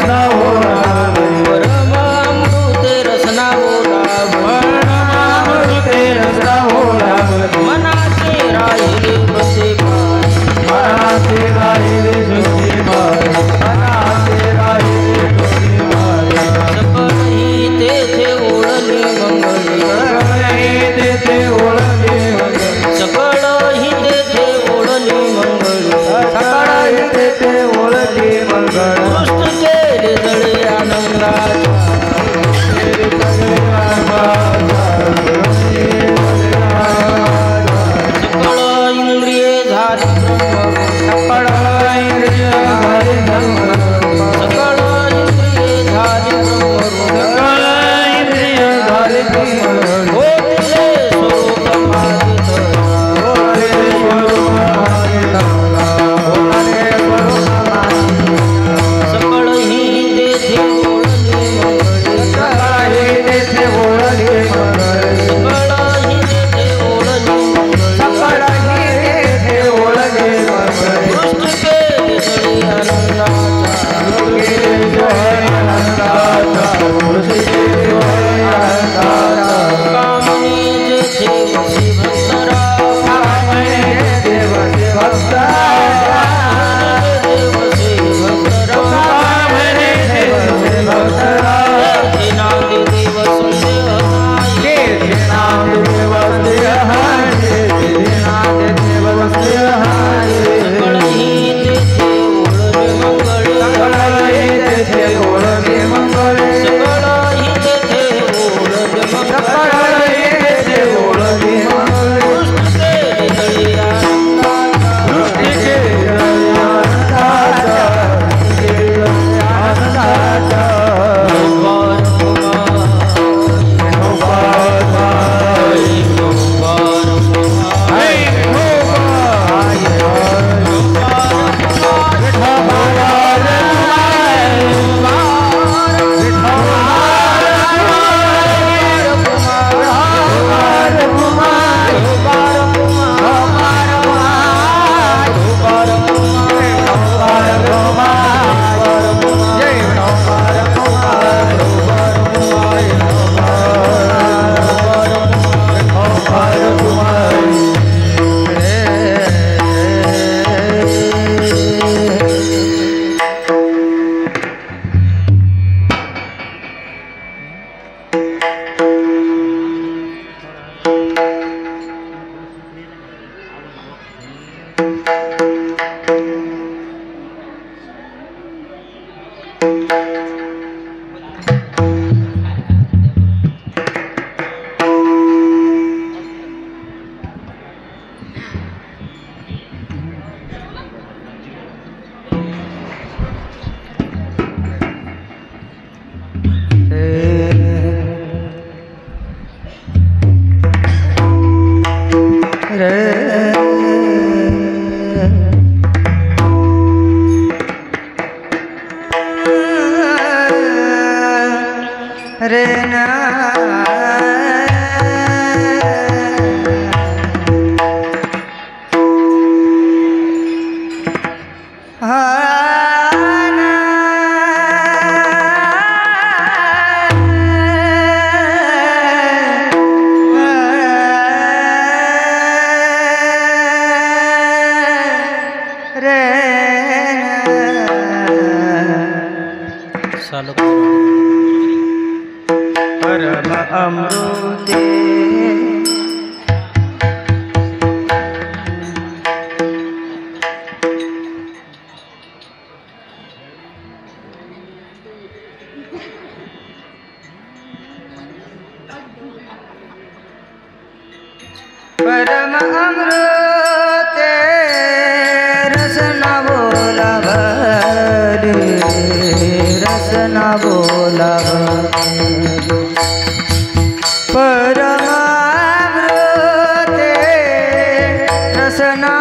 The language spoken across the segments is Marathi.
रसना ओलावे परमामृते रसना ओलावे परमामृते रसना ओलावे मनाचे राहिले बसे मनाचे राहिले बसे मनाचे राहिले बसे सकळही तेथे ओळले मंगळे तेथे ओळले मंगळे सकळही तेथे ओळले मंगळे सकळही तेथे ओळले मंगळ दृष्ट केले जळे आनंदाच्या सकळ इंद्रिये झाली सकळ इंद्रिये झाली सकळ इंद्रिये झाली सकळ इंद्रिये झाली होते स्वरूप मागित होते स्वरूप मागित सकळ ही तेथे ओळले मंगळे सकळ ही तेथे ओळले मंगळे सकळ ही तेथे ओळले मंगळे सकळ ही तेथे ओळले मंगळे दृष्ट केले जळे आनंदाच्या केले जळे आनंदाच्या दृष्ट केले जळे आनंदाच्या कामनी जेथे वसे भक्तरा कामनी जेथे वसे भक्तरा वसे भक्तरा कामनी जेथे वसे भक्तरा तेथे नाम देव संदेह तेथे नाम देव संदेह तेथे नाम देव संदेह सकळही तेथे ओळले मंगळे सकळही तेथे ओळले मंगळे सकळही तेथे ओळले मंगळे सकळही तेथे ओळले मंगळे दृष्ट केले जळे आनंदाच्या दृष्ट केले जळे आनंदाच्या आनंदाच्या परम अमृते परम अमृते रसना बोला भरे रसना बोला परम अमृते रसना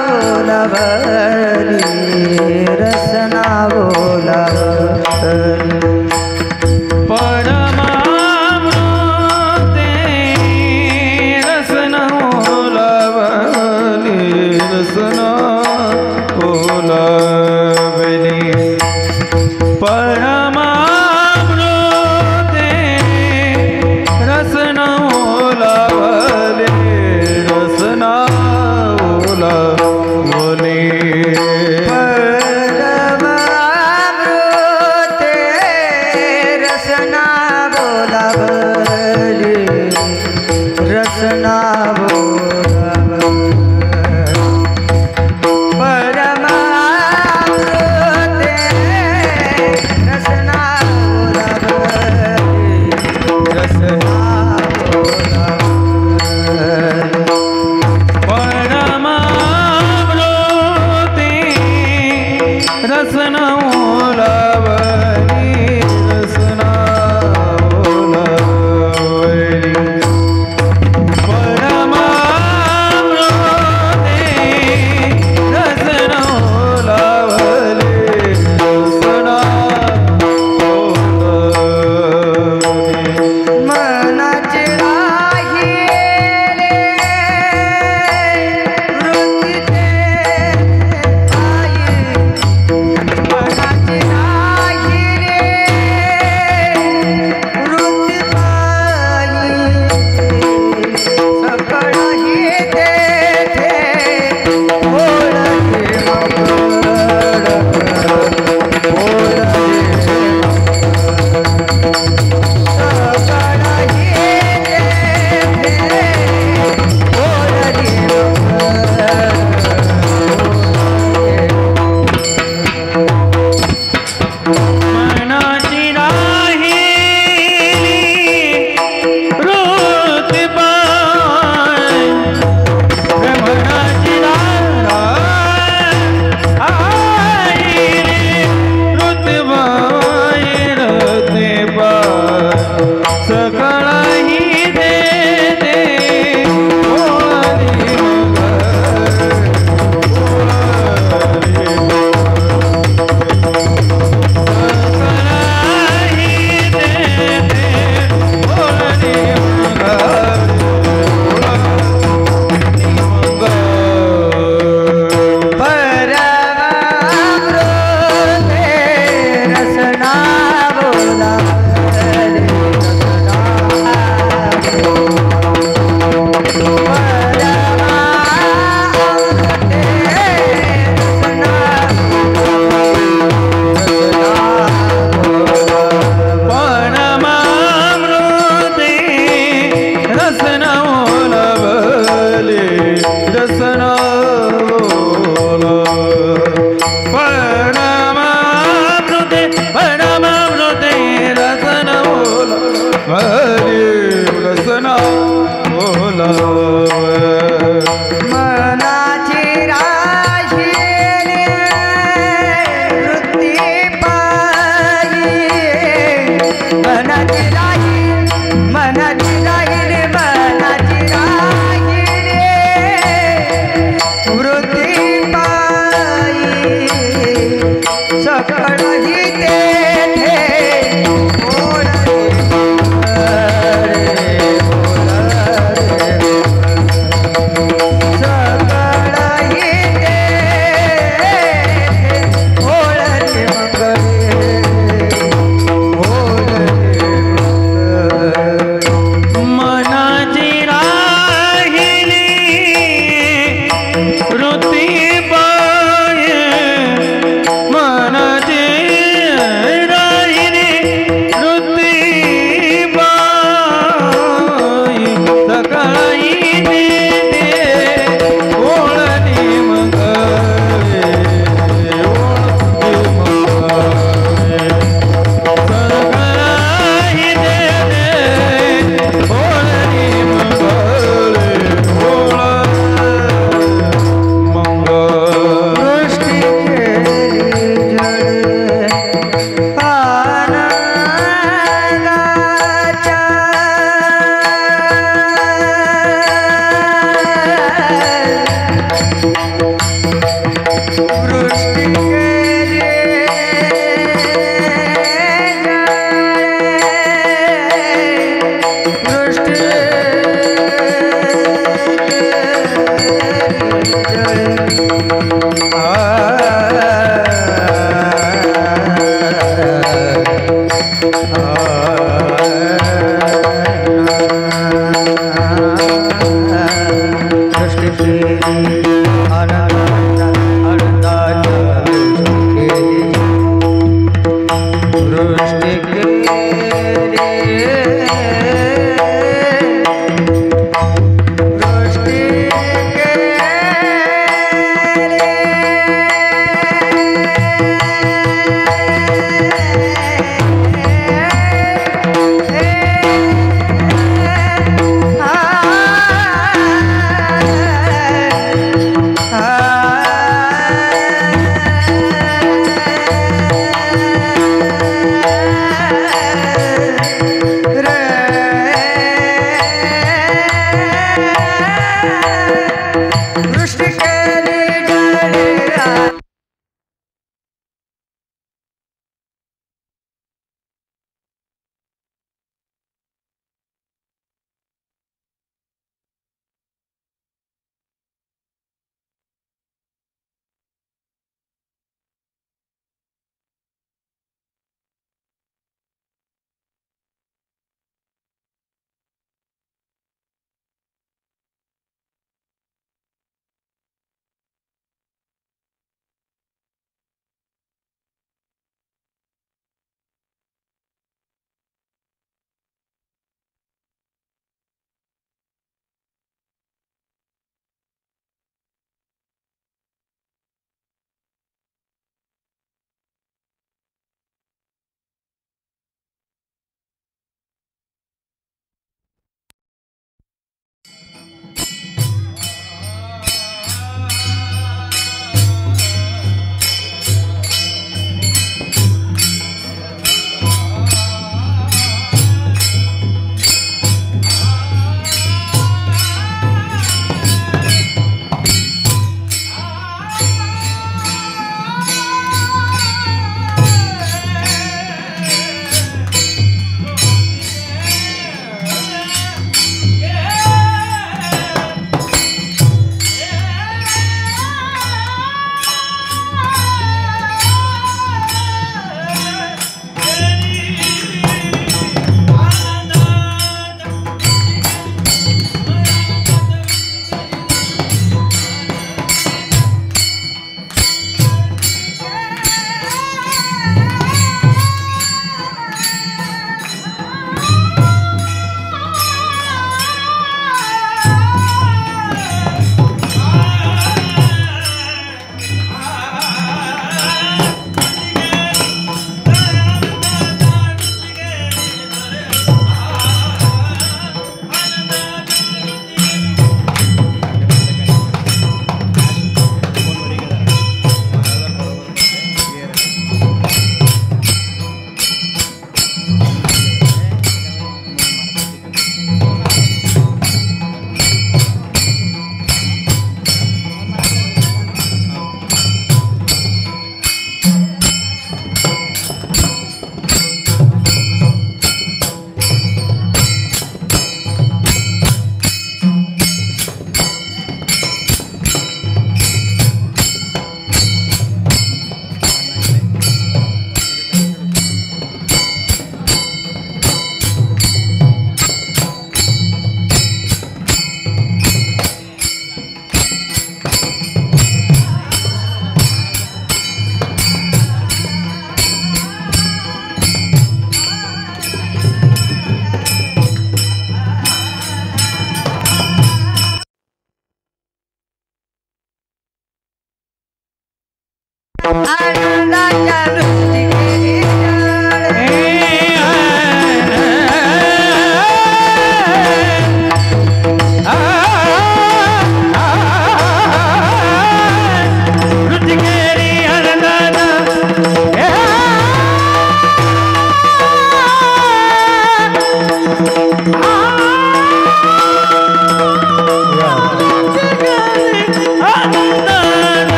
बोला भरे रसना बोला परमामृते रसना ओलावले रसना ओलावले परमामृते रसना बोलावले रसना बोलावले परमामृते रसना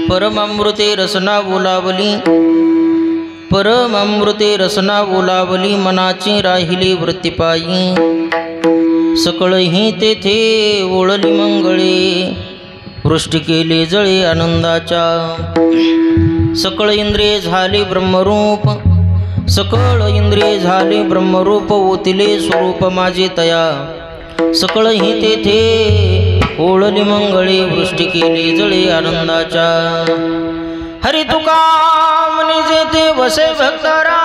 परमामृते रसना बोलावली, परमामृते रसना बोलावली, मनाची राहिली वृत्तीपायी, सकळही तेथे ओळली मंगळे, वृष्टी केले जळे आनंदाच्या, सकळ इंद्रिये झाले ब्रह्मरूप, सकळ इंद्रिये झाले ब्रह्मरूप, ओतिले स्वरूप माझे तया, सकळही तेथे ओळली मंगळे, वृष्टी केली जळे आनंदाच्या, हरी तुका म्हणे जेथे वसे भक्तरा,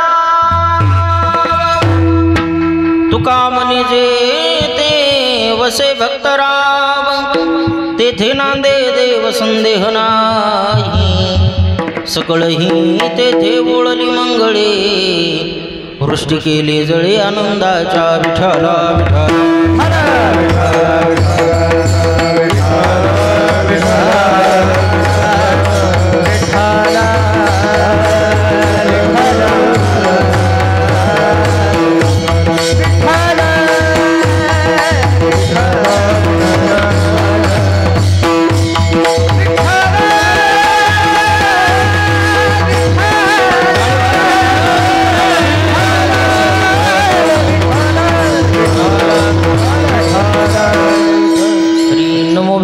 तुका म्हणे जेथे वसे भक्तराव, तेथे नांदे देव संदेह नाही, सकळही तेथे ओळली मंगळे, वृष्टी केली जळे आनंदाच्या, विठ्ठला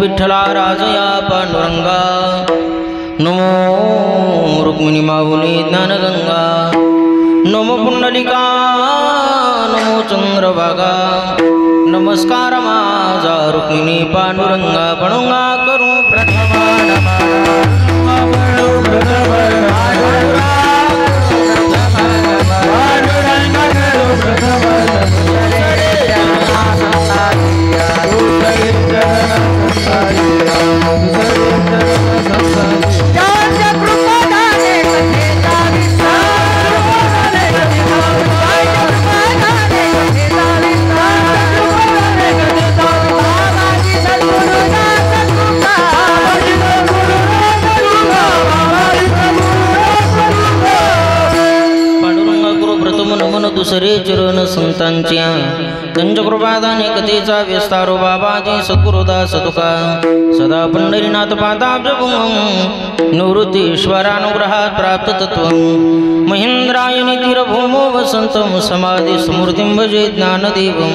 विठ्ठला राजया पांडुरंगा, नमो रुक्मिणी माऊली ज्ञानगंगा, नमो पुंडलिका, नमो चंद्रभागा, नमस्कार माझा रुक्मिणी पांडुरंगा, पणुंगा करू प्रथमा जा पसरे चरण संतांच्या त्यांच्या कृपादान एकतेचा विस्तारो बाबाजी सद्गुरुदास तुका सदा पंढरीनाथ पादाब्जभुंगम निवृत्तीश्वरानुग्रहात प्राप्त तत्वं महेंद्रायणी तीरभूमो वसंतं समाधि स्मृतिं भजे ज्ञानदेवं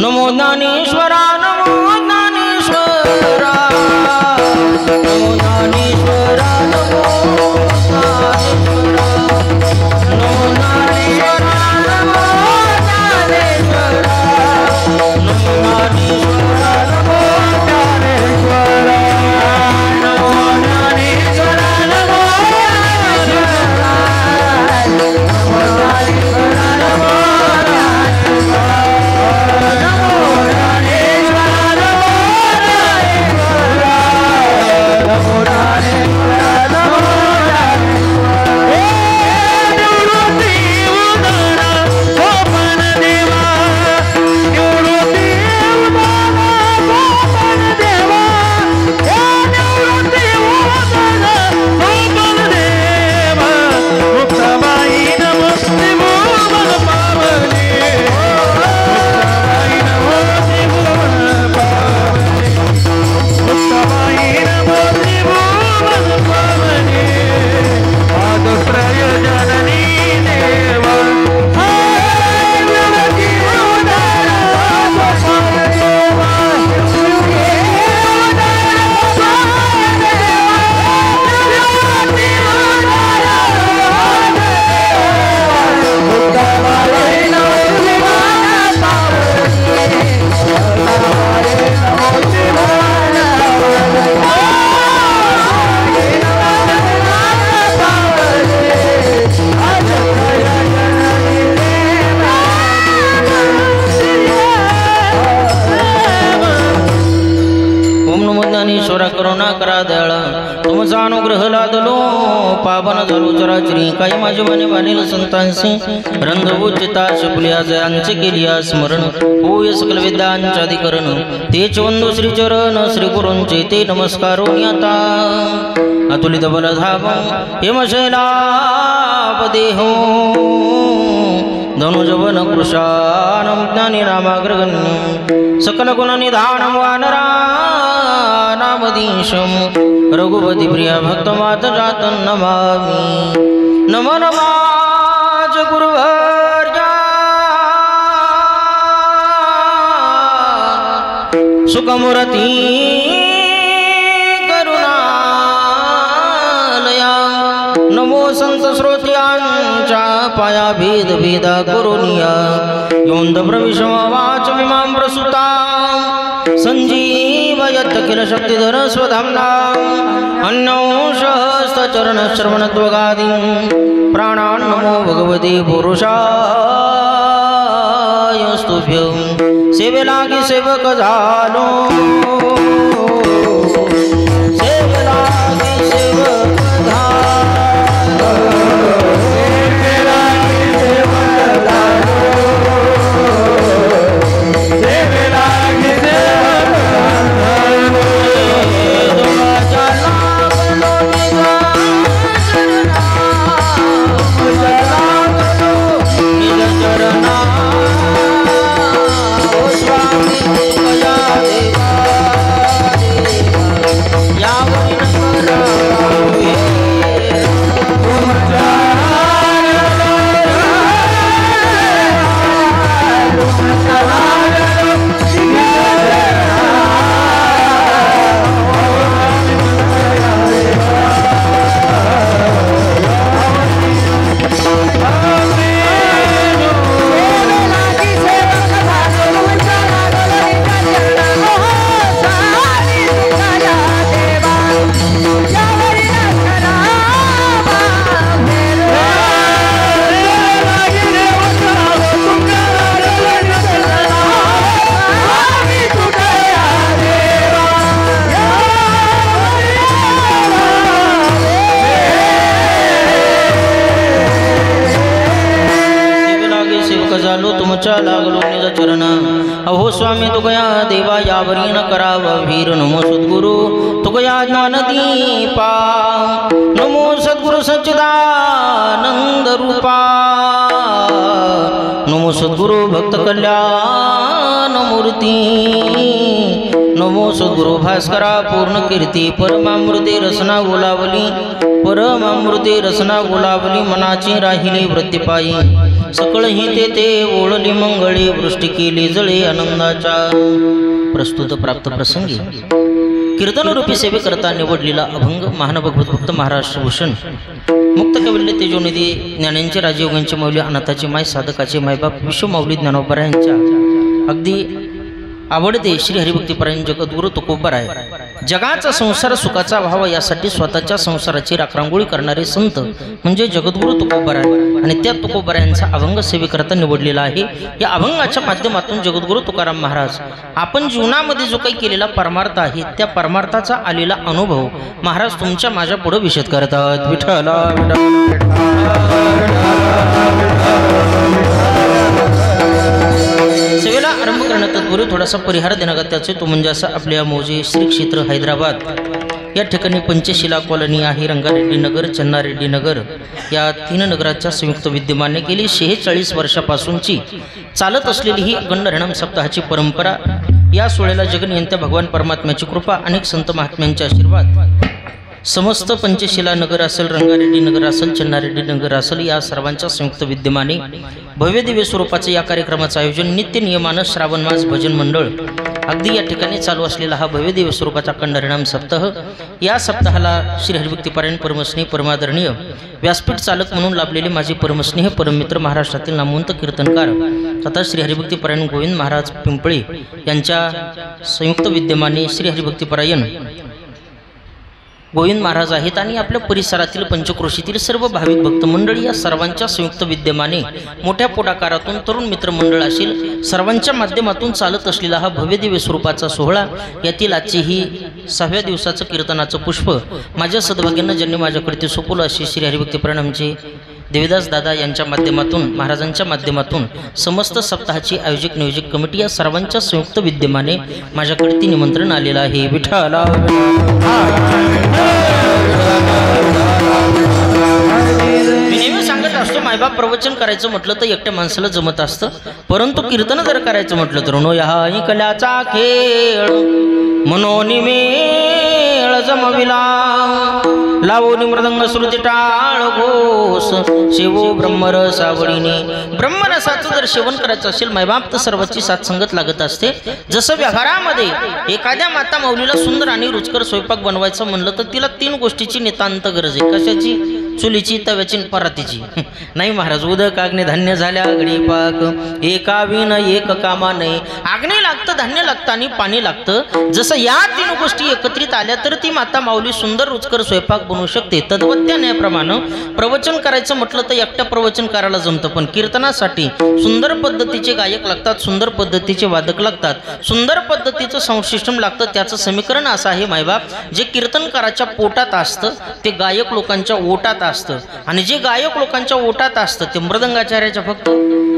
नमो ज्ञानेश्वरा नमो ज्ञानेश्वरा नमो ज्ञानेश्वरा नमो ज्ञानेश्वरा नमो ज्ञानेश्वरा नमो ज्ञानेश्वरा नमो ज्ञानेश्वरा नमो ज्ञानेश्वरा नमो ज्ञानेश्वरा नमो ज्ञानेश्वरा नमो ज्ञानेश्वरा नमो करुणा करा दयाळा तुमचा अनुग्रह लादलो पावन झालो चराचरी काही माझे मने बाणील संतांसी रंधभूचिता शपुलिया जयांचे केलिया स्मरण होय सकल वेदांचे अधिकरण तेच वंदो श्री चरण श्री गुरूंचे ते नमस्कारो आता अतुलित बलधाव हेमशैलापदेहो धनुजवन कृशानं ज्ञानी रामाग्रगण्य सकल गुण निधान वानरा नामदीशं रघुपति प्रिय भक्तमात जातं नमामि नमो नमाज गुरुवर्या सुखमूर्ति करुणालया नमो संत श्रोत्यांच्या पाया भेद भेदा करुनिया योंद प्रविशमवाच विमां प्रसुता संजीवयत् किल शक्तिधर स्वधाम्ना अन्यंशस्तचरणश्रवणत्वगादिं प्राणान् नमो भगवते पुरुषाय स्तुभ्यं सेवेलागी सेवक झालो सेवेलागी सेवक झालो सेवेलागी सेवक झालो सेवेलागी तुमच्या लागलो निज चरण अहो स्वामी तुकया देवा यावरी न कराव वीर नमो सद्गुरु तुकया ज्ञान दीपा नमो सद्गुरु सच्चिदानंद रूपा सद्गुरु भक्त कल्याण मूर्ती, नमो सद्गुरु भास्करा पूर्ण कीर्ती, परमामृते रसना बोलावली, परमामृते रसना बोलावली, मनाची राहिली वृत्तीपायी, सकळ ही ते ओळली मंगळे, वृष्टी केली जळे आनंदाच्या. प्रस्तुत प्राप्त प्रसंगी कीर्तनरूपी सेवेकरता निवडलेला अभंग महान भगवत भक्त महाराष्ट्र भूषण मुक्त कविल्य तेजोनिधी ज्ञानांचे राजयोगांचे माऊली, अनाथाची माय, साधकाचे मायबाप, विश्वमाऊली ज्ञानोबा यांच्या अगदी आवडते श्री हरिभक्तीपरायण जगद्गुरु तुकोबाराय, जगाचा संसार सुखाचा व्हावा यासाठी स्वतःच्या संसाराची राखरांगोळी करणारे संत म्हणजे जगद्गुरु तुकोबाराय, आणि त्या तुकोबारायांचा अभंग सेवेकरता निवडलेला आहे. या अभंगाच्या माध्यमातून जगद्गुरु तुकाराम महाराज आपण जीवनामध्ये जो काही केलेला परमार्थ आहे त्या परमार्थाचा आलेला अनुभव महाराज तुमच्या माझ्या पुढे विशद करतात. विठ्ठला सेवेला आरंभ करण्यातपूर्वी थोडासा परिहार देण्यागत्याचे तो म्हणजे असा आपल्या मौजे श्री क्षेत्र हैदराबाद या ठिकाणी पंचशिला कॉलनी आहे, रंगारेड्डी नगर, चन्नारेड्डी नगर या 3 नगराच्या संयुक्त विद्यमाने गेली 46 वर्षापासूनची चालत असलेली ही अखंड हरिनाम सप्ताहाची परंपरा. या सोहळ्याला जगनियंत्या भगवान परमात्म्याची कृपा, अनेक संत महात्म्यांचे आशीर्वाद, समस्त पंचशिला नगर असेल, रंगारेड्डी नगर असेल, चन्नारेड्डी नगर असेल या सर्वांच्या संयुक्त विद्यमाने भव्य दिव्य स्वरूपाचे या कार्यक्रमाचं आयोजन नित्य नियमानं श्रावण मास भजन मंडळ अगदी या ठिकाणी चालू असलेला हा भव्य दिव्य स्वरूपाचा अखंड हरिनाम सप्ताह. या सप्ताहाला श्री हरिभक्तीपरायण परमस्नेही परमादरणीय व्यासपीठ चालक म्हणून लाभलेले माझे परमस्नेह परममित्र महाराष्ट्रातील नामवंत कीर्तनकार तथा श्री हरिभक्तीपरायण गोविंद महाराज पिंपळे यांच्या संयुक्त विद्यमाने श्री हरिभक्तीपरायण गोविंद महाराज आहेत, आणि आपल्या परिसरातील पंचक्रोशीतील सर्व भाविक भक्त मंडळी या सर्वांच्या संयुक्त विद्यमाने मोठ्या पुढाकारातून तरुण मित्र मंडळ असेल सर्वांच्या माध्यमातून चालत असलेला हा भव्य दिव्य स्वरूपाचा सोहळा, यातील आजची ही 6व्या दिवसाचं कीर्तनाचं पुष्प माझ्या सद्भाग्यानं ज्यांनी माझ्याकडे सोपवलं अशी श्री हरिभक्तीपरायण आमचे देवीदास दादा यांच्या माध्यमातून महाराजांच्या माध्यमातून समस्त सप्ताहाची आयोजक नियोजक कमिटी या सर्वांच्या संयुक्त विद्यमाने माझ्याकडे ती निमंत्रण आलेलं आहे. विठ्ठला मी नेहमी सांगत असतो, मायबाप प्रवचन करायचं म्हटलं तर एकट्या माणसाला जमत असतं, परंतु कीर्तन जर करायचं म्हटलं तर नो ह्या कल्याचा खेळ मनोनिमेळ जमविला, लावोनी मृदंग श्रुती टाळ घोष शिवो ब्रह्मरस आवडीने. ब्रह्मरसाचं जर सेवन करायचं असेल मायबाप तर सर्वांची साथसंगत लागत असते. जसं व्यवहारामध्ये एखाद्या माता माऊलीला सुंदर आणि रुचकर स्वयंपाक बनवायचं म्हणलं तर तिला 3 गोष्टीची नितांत गरज आहे. कशाची? चुलीची, तव्याची, परातीची. नाही महाराज, उदक अग्नी धान्य झाल्या आगडी पाक, एका विन एक कामा नाही. अग्नी लागतं, धान्य लागतं आणि पाणी लागतं. जसं या 3 गोष्टी एकत्रित आल्या तर ती माता माऊली सुंदर रुचकर स्वयंपाक बनवू शकते. तद्वत त्या न्यायाप्रमाणे प्रवचन करायचं म्हटलं तर एकट्या प्रवचन करायला जमतं, पण कीर्तनासाठी सुंदर पद्धतीचे गायक लागतात, सुंदर पद्धतीचे वादक लागतात, सुंदर पद्धतीचं साऊंड सिस्टम लागतं. त्याचं समीकरण असं आहे मायबाप, जे कीर्तनकाराच्या पोटात असतं ते गायक लोकांच्या ओटात असतं, आणि जे गायक लोकांच्या ओटात असतं ते मृदंगाचार्याच्या फक्त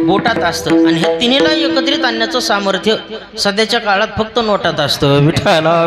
बोटात असतं, आणि ह्या तिन्हीला एकत्रित आणण्याचं सामर्थ्य सध्याच्या काळात फक्त नोटात असतं. विठ्ठला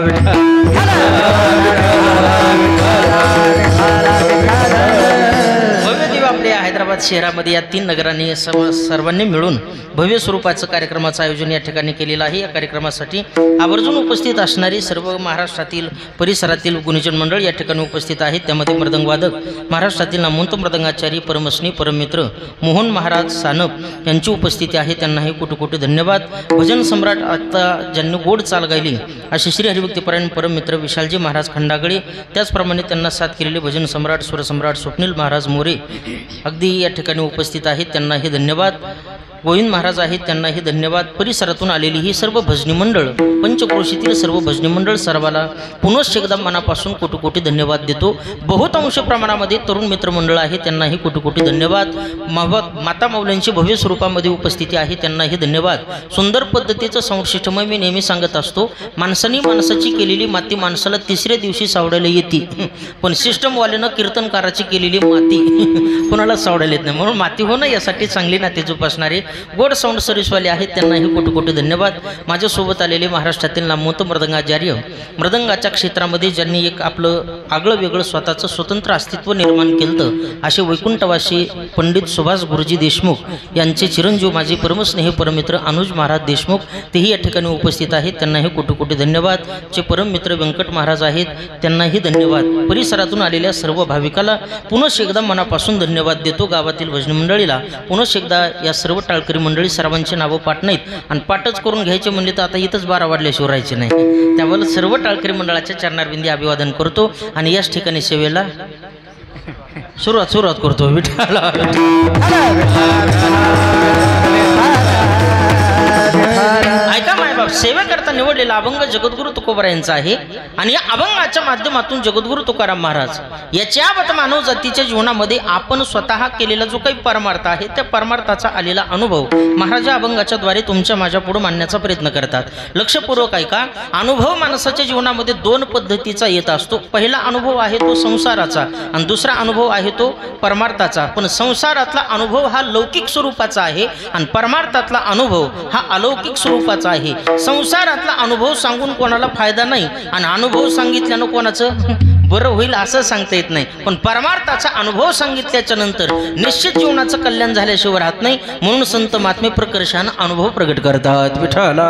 भव्य दिव्य आपल्या हैदराबाद शहरामध्ये या 3 नगरांनी सर्वांनी मिळून भव्य स्वरूपाचं कार्यक्रमाचं आयोजन या ठिकाणी केलेलं आहे. या कार्यक्रमासाठी आवर्जून उपस्थित असणारी सर्व महाराष्ट्रातील परिसरातील गुणीजन मंडळ या ठिकाणी उपस्थित आहेत. त्यामध्ये मृदंगवादक महाराष्ट्रातील नामवंत मृदंगाचारी परमस्नेही परममित्र मोहन महाराज सानप यांची उपस्थिती आहे. त्यांनाही कोटी धन्यवाद. भजन सम्राट आता ज्यांनी गोड चाल गायली असे श्री हरिभक्तीपरायण परममित्र विशालजी महाराज खंडागळे, त्याचप्रमाणे त्यांना साथ केलेले भजन सम्राट स्वरसम्राट स्वप्नील महाराज मोरे अगदी या ठिकाणी उपस्थित आहेत. त्यांनाही धन्यवाद. गोविंद महाराज आहेत, त्यांनाही धन्यवाद. परिसरातून आलेली ही सर्व भजनी मंडळ, पंचक्रोशीतील सर्व भजनी मंडळ सर्वाला पुनश्च एकदा मनापासून कोटी धन्यवाद देतो. बहुतांश प्रमाणामध्ये तरुण मित्र मंडळ आहे, त्यांनाही कोटी धन्यवाद. माता माऊल्यांची भव्य स्वरूपामध्ये उपस्थिती आहे, त्यांनाही धन्यवाद. सुंदर पद्धतीचं साऊंड सिस्टम मी नेहमी सांगत असतो, माणसानी माणसाची केलेली माती माणसाला 3ऱ्या दिवशी सावडायला येते, पण सिस्टमवाल्यानं कीर्तनकाराची केलेली माती कोणाला सावडायला येत नाही. म्हणून माती होणं यासाठी चांगली नाते जोपासणारे गोड साऊंड सर्व्हिसवाले आहेत, त्यांनाही कोटी कोटी धन्यवाद. माझ्यासोबत आलेले महाराष्ट्रातील नामवंत मृदंगाचार्य, मृदंगाच्या क्षेत्रामध्ये ज्यांनी एक आपलं आगळं वेगळं स्वतःचं स्वतंत्र अस्तित्व निर्माण केलं असे वैकुंठवासी पंडित सुभाष गुरुजी देशमुख यांचे चिरंजीव माझे परमस्नेही परमित्र अनुज महाराज देशमुख तेही या ठिकाणी उपस्थित आहेत, त्यांनाही कोटी कोटी धन्यवाद. जे परममित्र व्यंकट महाराज आहेत त्यांनाही धन्यवाद. परिसरातून आलेल्या सर्व भाविकाला पुन्हा एकदा मनापासून धन्यवाद देतो. गावातील भजनी मंडळीला पुन्हा एकदा, या सर्व टाळकरी मंडळी सर्वांची नावं पाठ नाहीत आणि पाठच करून घ्यायचे म्हणले तर आता इथंच 12 वाजल्याशिवाय राहायचे नाही. त्यामुळे सर्व टाळकरी मंडळाच्या चरणारविंदी अभिवादन करतो आणि याच ठिकाणी सेवेला सुरुवात करतो. विठ्ठला ऐका मायबाप, सेवेकरता निवडलेला अभंग जगद्गुरु तुकोबरा यांचा आहे आणि या अभंगाच्या माध्यमातून जगद्गुरु तुकाराम महाराज याच्यावत मानव जातीच्या जीवनामध्ये आपण स्वतः केलेला जो काही परमार्थ आहे त्या परमार्थाचा आलेला अनुभव महाराज अभंगाच्या द्वारे तुमच्या माझ्या पुढे मांडण्याचा प्रयत्न करतात. लक्षपूर्वक ऐका. अनुभव माणसाच्या जीवनामध्ये 2 पद्धतीचा येत असतो. पहिला अनुभव आहे तो संसाराचा आणि दुसरा अनुभव आहे तो परमार्थाचा. पण संसारातला अनुभव हा लौकिक स्वरूपाचा आहे आणि परमार्थातला अनुभव हा अलौकिक स्वरूपाचा आहे. संसारातला अनुभव सांगून कोणाला फायदा नाही आणि अनुभव सांगितल्यानं कोणाचं बरं होईल असं सांगता येत नाही. पण परमार्थाचा अनुभव सांगितल्याच्या नंतर निश्चित जीवनाचं कल्याण झाल्याशिवाय राहत नाही. म्हणून संत महात्मे प्रकर्षाने अनुभव प्रगट करतात. विठ्ठला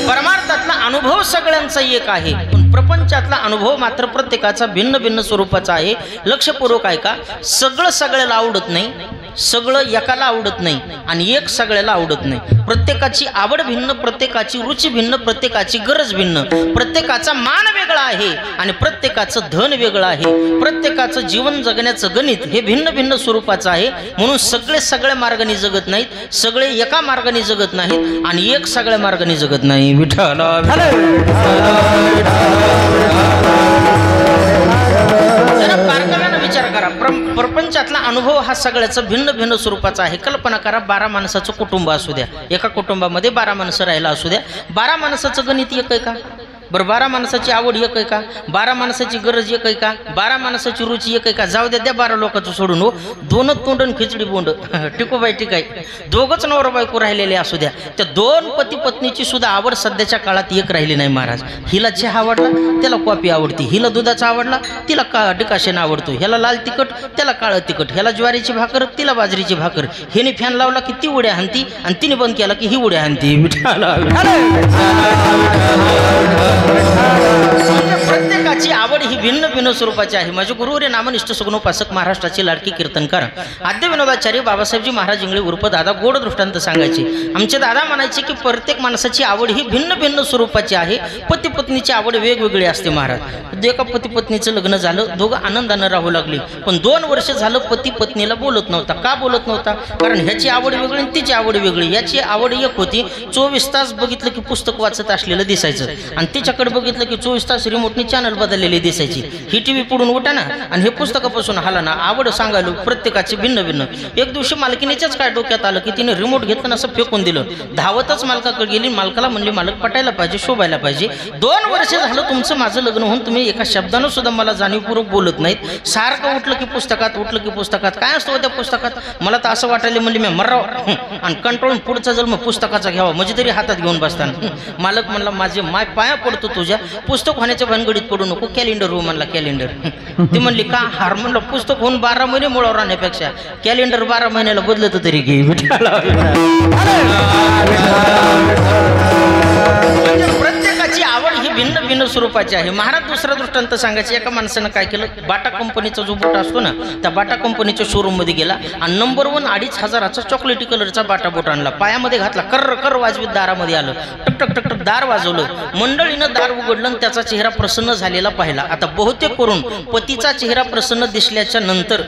परमार्थातला अनुभव सगळ्यांचा एक आहे, पण प्रपंचातला अनुभव मात्र प्रत्येकाचा भिन्न भिन्न स्वरूपाचा आहे. लक्षपूर्वक ऐका. सगळं सगळ्याला आवडत नाही, सगळं एकाला आवडत नाही आणि एक सगळ्याला आवडत नाही. प्रत्येकाची आवड भिन्न, प्रत्येकाची रुची भिन्न, प्रत्येकाची गरज भिन्न, प्रत्येकाचा मान वेगळा आहे आणि प्रत्येकाचं धन वेगळं आहे. प्रत्येकाचं जीवन जगण्याचं गणित हे भिन्न भिन्न स्वरूपाचं आहे. म्हणून सगळे सगळ्या मार्गाने जगत नाहीत, सगळे एका मार्गाने जगत नाहीत आणि एक सगळ्या मार्गाने जगत नाही. विठ्ठला विचार करा. प्रपंचातला अनुभव हा सगळ्याचा भिन्न भिन्न स्वरूपाचा आहे. कल्पना करा, 12 माणसाचं कुटुंब असू द्या, एका कुटुंबामध्ये 12 माणसं राहायला असू द्या. 12 माणसाचं गणित एक आहे का? बरं, 12 माणसाची आवड एक आहे का? 12 माणसाची गरज एक आहे का? 12 माणसाची रुची एक आहे का? जाऊ द्या, 12 लोकांचं सोडून हो. 2 तोंड खिचडी बोंड टिकोबाई टिकाय, 2च नवरा बायको राहिलेले असू द्या. त्या 2 पती पत्नीची सुद्धा आवड सध्याच्या काळात एक राहिली नाही महाराज. हिला चहा आवडला, त्याला कॉफी आवडती. हिला दुधाचा आवडला, तिला डिकाशन आवडतो. ह्याला लाल तिखट, त्याला काळं तिखट. ह्याला ज्वारीची भाकर, तिला बाजरीची भाकर. ह्याने फॅन लावला की ती उड्या हाणती आणि तिने बंद केला की ही उड्या हाणती. प्रत्येकाची आवड ही भिन्न भिन्न स्वरूपाची आहे. माझे गुरुवर्य नामनिष्ठ सुगुणोपासक महाराष्ट्राचे लाडके कीर्तनकार आद्य विनोदाचार्य बाबासाहेबजी महाराज इंगळे उर्फ दादा गोड दृष्टांत सांगायचे. आमचे दादा म्हणायचे की प्रत्येक माणसाची आवड ही भिन्न भिन्न स्वरूपाची आहे. पती पत्नीची आवड वेगवेगळी असते महाराज. एका पती पत्नीचं लग्न झालं, दोघं आनंदानं राहू लागली. पण 2 वर्ष झालं पती पत्नीला बोलत नव्हता. का बोलत नव्हता? कारण ह्याची आवड वेगळी आणि तिची आवड वेगळी. याची आवड एक होती, 24 तास बघितलं की पुस्तक वाचत असलेलं दिसायचं आणि तिच्याकडे बघितलं की 24 तास रिमोटनी चॅनल बदललेली दिसायची. ही टीव्ही पुढून उठा ना आणि हे पुस्तकापासून हाला ना. आवड सांगायलो प्रत्येकाची भिन्न भिन्न. एक दिवशी मालकीनीच्याच काय डोक्यात आलं की तिने रिमोट घेतलं असं फेकून दिलं. धावतच मालकाकडे गेली. मालकाला म्हणली, मालक पटायला पाहिजे, शोभायला पाहिजे. 2 वर्ष झालं तुमचं माझं लग्न होऊन तुम्ही एका शब्दानं सुद्धा मला जाणीवपूर्वक बोलत नाहीत. सारखं उठलं की पुस्तकात, उठलं की पुस्तकात. काय असतं त्या पुस्तकात? मला तर असं वाटायला म्हणले मी मराव आणि कंट्रोल पुढचा जन्म पुस्तकाचा घ्यावा म्हणजे तरी हातात घेऊन बसताना. मालक म्हणला, माझे माय पाया पडतो तुझ्या, पुस्तक होण्याच्या भानगडीत पडू नको, कॅलेंडर हो म्हणला. कॅलेंडर. ती म्हणली का? हार म्हणलं, पुस्तक होऊन 12 महिने मुळावर राहण्यापेक्षा कॅलेंडर 12 महिन्याला बदलत तरी घे. प्रत्येकाची आवड ही भिन्न भिन्न स्वरूपाची आहे. महाराज दुसरा दृष्टांत सांगायचे. एका माणसानं काय केलं, बाटा कंपनीचा जो बोट असतो ना, त्या बाटा कंपनीच्या शोरूम मध्ये गेला आणि नंबर 1 2500चा चॉकलेटी कलरचा बाटा बोट आणला, पायामध्ये घातला, कर्र कर वाजवीत दारामध्ये आलं. टक टक टक टक दार वाजवलं. मंडळीनं दार उघडलं आणि त्याचा चेहरा प्रसन्न झालेला पाहिला. आता बहुतेक करून पतीचा चेहरा प्रसन्न दिसल्याच्या नंतर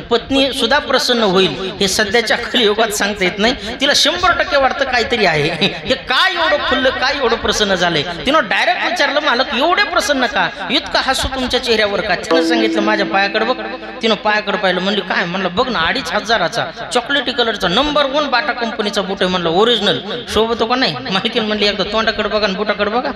पत्नी सुद्धा प्रसन्न होईल हे सध्याच्या कलियुगात सांगता येत नाही. तिला 100% वाटतं काहीतरी आहे. हे काय एवढं फुललं, काय एवढं प्रसन्न झालंय. तिनं डायरेक्ट विचारलं, मालक एवढे प्रसन्न का, इतका हसू तुमच्या चेहऱ्यावर का? तिनं सांगितलं माझ्या पायाकडे बघ. तिनं पायाकडे पाहिलं, म्हणली काय? म्हणलं बघ ना, 2500चा चॉकलेटी कलरचा नंबर 1 बाटा कंपनीचा बूट आहे. म्हणलं ओरिजिनल, शोभतो का नाही? माहिती म्हणली एकदा तोंडाकडे बघा आणि बुटाकडे बघा.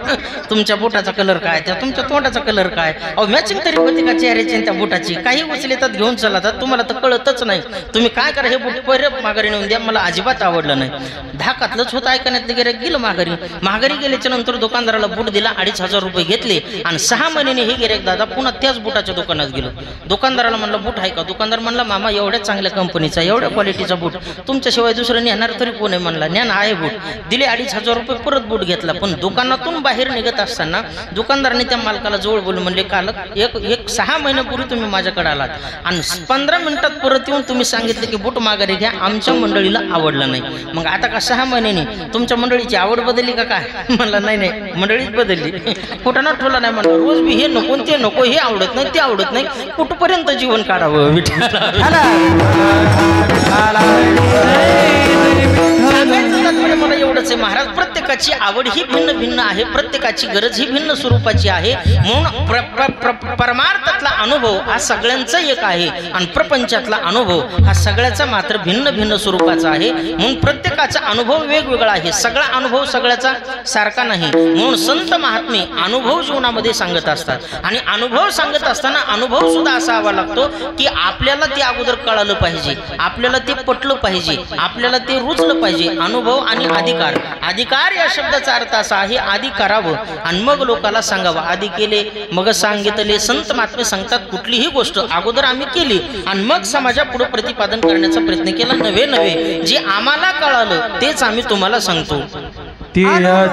तुमच्या बुटाचा कलर काय, त्या तुमच्या तोंडाचा कलर काय? अहो मॅचिंग तरी होती का चेहऱ्याची त्या बुटाची? काही उचलतात घेऊन चला, तुम्हाला तर कळतच नाही. तुम्ही काय करा, हे बूट परत माघारी नेऊन द्या, मला अजिबात आवडलं नाही. धाकातलंच होतं ऐकण्यात गिऱ्हाईक गेलं माघारी गेल्याच्या नंतर दुकानदाराला बूट दिला, 2500 रुपये घेतले आणि 6 महिन्याने हे गिऱ्हाईक दादा पुन्हा त्याच बुटाच्या दुकानात गेलो. दुकानदाराला म्हणलं बूट आहे का? दुकानदार म्हणला मामा एवढ्या चांगल्या कंपनीचा एवढ्या क्वालिटीचा बूट तुमच्याशिवाय दुसरं नेणार तरी कोण आहे? म्हणला ज्ञान आहे बूट. दिले 2500 रुपये, परत बूट घेतला. पण दुकानातून बाहेर निघत असताना दुकानदाराने त्या मालकाला जवळ बोलून म्हणले कालक एक 6 महिन्यापूर्वी तुम्ही माझ्याकडे आलात आणि 15 मिनिटात परत येऊन तुम्ही सांगितलं की बूट माघारी घ्या, आमच्या मंडळीला आवडलं नाही. मग आता का 6 महिन्याने तुमच्या मंडळीची आवड बदलली का काय? म्हणलं नाही मंडळीच बदलली, कुठं ठेवला नाही. म्हणलं रोज बी हे नको ते नको, हे आवडत नाही ते आवडत नाही, कुठपर्यंत जीवन काढावं मला एवढंच आहे महाराज. प्रत्येकाची आवड ही भिन्न भिन्न आहे, प्रत्येकाची गरज ही भिन्न स्वरूपाची आहे. म्हणून परमार्थातला अनुभव हा सगळ्यांचा एक आहे आणि प्रपंचातला अनुभव हा सगळ्याचा मात्र भिन्न भिन्न स्वरूपाचा आहे. म्हणून प्रत्येकाचा अनुभव वेगवेगळा आहे, सगळा अनुभव सगळ्याचा सारखा नाही. म्हणून संत महात्मे अनुभव जीवनामध्ये सांगत असतात आणि अनुभव सांगत असताना अनुभव सुद्धा असा हवा लागतो की आपल्याला ते अगोदर कळालं पाहिजे, आपल्याला ते पटलं पाहिजे, आपल्याला ते रुचलं पाहिजे. अनुभव आणि अधिकार, अधिकार या शब्दाचा अर्थ असा आहे आधी करावं आणि मग लोकांना सांगावं. आधी केले मग सांगितले. संत महात्मे सांगतात कुठलीही गोष्ट अगोदर आम्ही केली आणि मग समाजापुढे प्रतिपादन करण्याचा प्रयत्न केला. नवे जे आम्हाला कळालं तेच आम्ही तुम्हाला सांगतो. तिया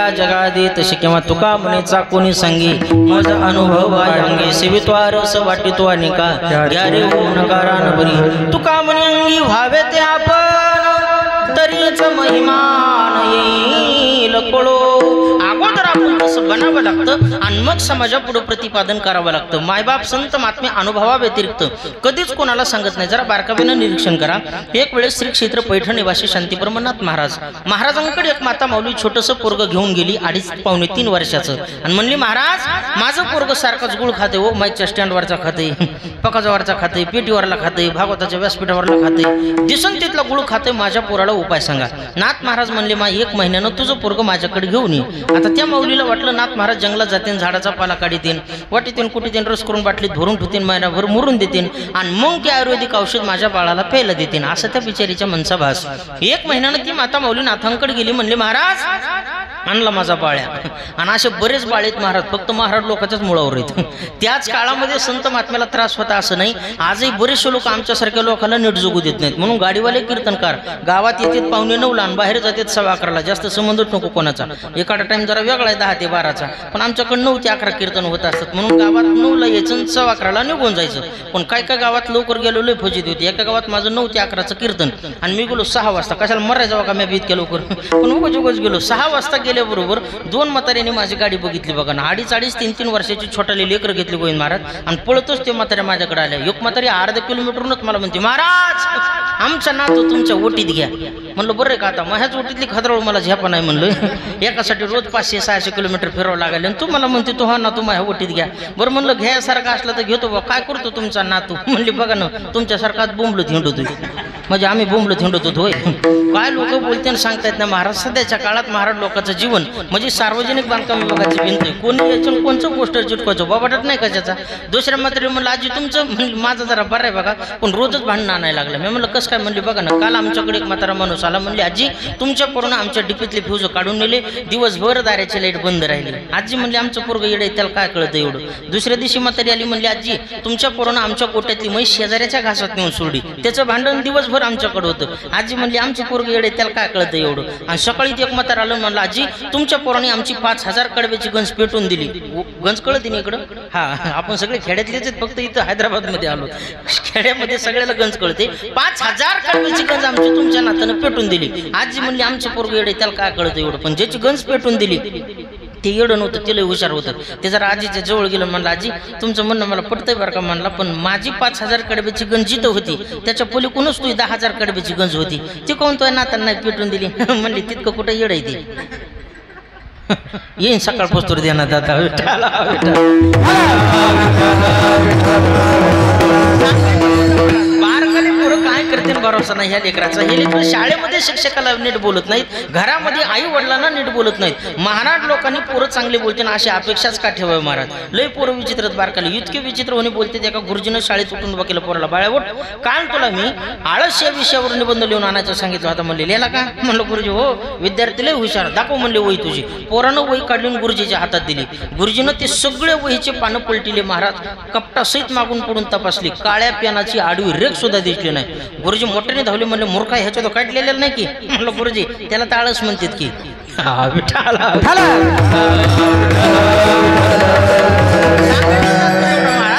जगा दीन तशी किंवा तुका म्हणेचा कोणी सांगी मज अनुभव अंगी सेवित्वा रस वाटितो अनिका यारे नकारान बरी तुका म्हणे अंगी व्हावे ते आपण तरीच महिमान येईल कळो. अगोदर आपण तसं बनावं लागतं आणि मग समाजापुढे प्रतिपादन करावं लागतं. मायबाप संत महात्मे अनुभवा व्यतिरिक्त कधीच कोणाला सांगत नाही. जरा बारकाईनं निरीक्षण करा. एक वेळेस श्री क्षेत्र पैठण निवासी शांती ब्रह्मनाथ महाराजांकडे एक माता माऊली छोटंसं पोरग घेऊन गेली 2.5-3 वर्षाचं आणि म्हणली महाराज माझं पोरग सारखंच गुळ खाते हो, माईकच्या स्टँडवरचा खाते, पकाजावरचा खाते, पेटीवरला खाते, भागवताच्या व्यासपीठावरला खाते, दिसन तिथला गुळ खाते, माझ्या पोराला उपाय सांगा. नाथ महाराज म्हणले मा 1 महिन्यानं तुझं पोरग माझ्याकडे घेऊन ये. आता त्या माऊलीला वाटलं नाथ महाराज जंगलात जातील, झाडाचा पाला काढीतील, वाटीतील कुटीतील, रस करून बाटलीत भरून ठेवतील, महिनाभर मुरून देतील आणि मग ते आयुर्वेदिक औषध माझ्या बाळाला प्यायला देतील, असं त्या बिचारीच्या मनचा भास. 1 महिन्यानं ती माता माऊली नाथांकडे गेली. म्हणले महाराज आणला माझा बाळ्या. आणि असे बरेच बाळेत महाराज, फक्त महाराज लोकांच्याच मुळावर आहेत. त्याच काळामध्ये संत महात्म्याला त्रास होता असं नाही. आजही बरेचसे लोक आमच्यासारख्या लोकांना नीट जगू देत नाहीत. म्हणून गाडीवाले कीर्तनकार गावात येतात 9:45 आणि बाहेर जातात 11:15. जास्त संबंधच नको कोणाचा. एखादा टाइम जरा वेगळा आहे 10 ते 12चा, पण आमच्याकडे 9 ते 11 कीर्तन होत असतात. म्हणून गावात 9ला यायचं 11:15 निघून जायचं. पण काय काय गावात लवकर गेलो लय फजित होती. एका गावात माझं 9 ते 11चं कीर्तन आणि मी गेलो 6 वाजता. कशाला मरायचं का मी इतक्या लवकर, पण उगाच गेलो. 6 वाजता गेल्याबरोबर 2 म्हाताऱ्यांनी माझी गाडी बघितली बघा ना. 2.5-3 वर्षाची छोटाली लेकरं घेतली गोविंद महाराज आणि पळतोच ते म्हाताऱ्या माझ्याकडे आल्या. एक म्हातारी अर्धा किलोमीटरनच मला म्हणते महाराज आमचा नातू तुमच्या ओटीत घ्या. म्हणलं बरं आहे का आता माझ्याच ओटीतली खतराळू मला झेपा नाही. म्हणलं एकासाठी रोज 500-600 किलोमीटर फिरावं लागेल आणि तू मला म्हणते तो हा नातू माझ्या ओटीत घ्या. बरं म्हणलं घ्यासारखं असलं तर घेतो बा. काय करतो तुमचा नातू? म्हणली बघा ना तुमच्यासारखाच बोंबलत हिंडतो. म्हणजे आम्ही बोंबलं थिंडत होतो होय. काय लोक बोलते आणि सांगतायत ना महाराज. सध्याच्या काळात महाराज लोकांचं जीवन म्हणजे सार्वजनिक बांधकाम विभागाची भिंत आहे. कोणी याच्यावर कोणचं पोस्टर चिटकवायचं बाबाटत नाही कशाचा. दुसऱ्या मात्र म्हणलं आजी तुमचं माझं जरा बरं आहे बघा, पण रोजच भांडणं आणायला लागलं. मी म्हणलं कसं काय. म्हणली बघा ना, काल आमच्याकडे एक म्हातारा माणूस आला. म्हणली आजी तुमच्या पोरानं आमच्या डिपीतले फ्यूज काढून नेले, दिवसभर दाराची लाईट बंद राहिली. आजी म्हणली आमचं पोरग येडे त्याला काय कळतं एवढं. दुसऱ्या दिवशी म्हातारी आली. म्हणली आजी तुमच्या पोरानं आमच्या कोट्यातली म्हैस शेजाऱ्याच्या घासात नेऊन सोडली, त्याचं भांडण दिवसभर आमच्याकडे होतं. आजी म्हणली आमचे पोरग येडे त्याला काय कळतं एवढं. आणि सकाळी ते एक म्हातारा आलं. म्हणलं आजी तुमच्या पोराने आमची 5000 कडब्याची गंज पेटून दिली. गंज कळत नाही इकडं. हा आपण सगळे खेड्यातलेच आहेत, फक्त इथं हैदराबादमध्ये आलो. खेड्यामध्ये सगळ्याला गंज कळते. 5000 कडब्याची गंज आमची तुमच्या नात्यानं पेटून दिली. आजी म्हणली आमचं पोरग येडे त्याला काय कळतं एवढं. पण ज्याची गंज पेटून दिली ते येडं नव्हतं, ते लय हुशार होतं. ते जरा आजीच्या जवळ गेलं. म्हणलं आजी तुमचं म्हणणं मला पटतंय बरं का. म्हणला पण माझी 5000 कडब्याची गंज जिथं होती त्याच्या पलीकडूनच तुझी 10,000 कडब्याची गंज होती, ती कोण तो नाताना नाही पेटून दिली. म्हणली तितकं कुठं येडं आहे ते. येईन सकाळ पोस्तूर देण्यात आता. बारकाले पोरं काय करते भरोसा नाही ह्या लेकराचा. हे लेकर शाळेमध्ये शिक्षकाला नीट बोलत नाहीत, घरामध्ये आई वडिलांना नीट बोलत नाहीत. महाराज लोकांनी पोरं चांगले बोलते ना अशी अपेक्षाच का ठेवावी महाराज. लय पोरं विचित्रत बारकाले. इतके विचित्र होणे बोलते. एका गुरुजीनं शाळेत उठून बघितलं पोराला. बाळावट काल तुला मी आळस या विषयावर निबंध लिहून आणायचं सांगितलं होता. म्हणले लिहिला का. म्हणलं गुरुजी हो. विद्यार्थी लय हुशार, दाखव म्हणले वही तुझी. पोरानं वही काढून गुरुजीच्या हातात दिली. गुरुजीनं ते सगळे वहीचे पानं पलटिले महाराज. कपटासहित मागून पडून तपासली. काळ्या पेनाची आडवी रेख सुद्धा दिसली नाही. गुरुजी मोठ्याने धावले. म्हणले मूर्खा ह्याच्या तो काढलेलं नाही की. म्हणलं गुरुजी त्याला ताळस म्हणतात की.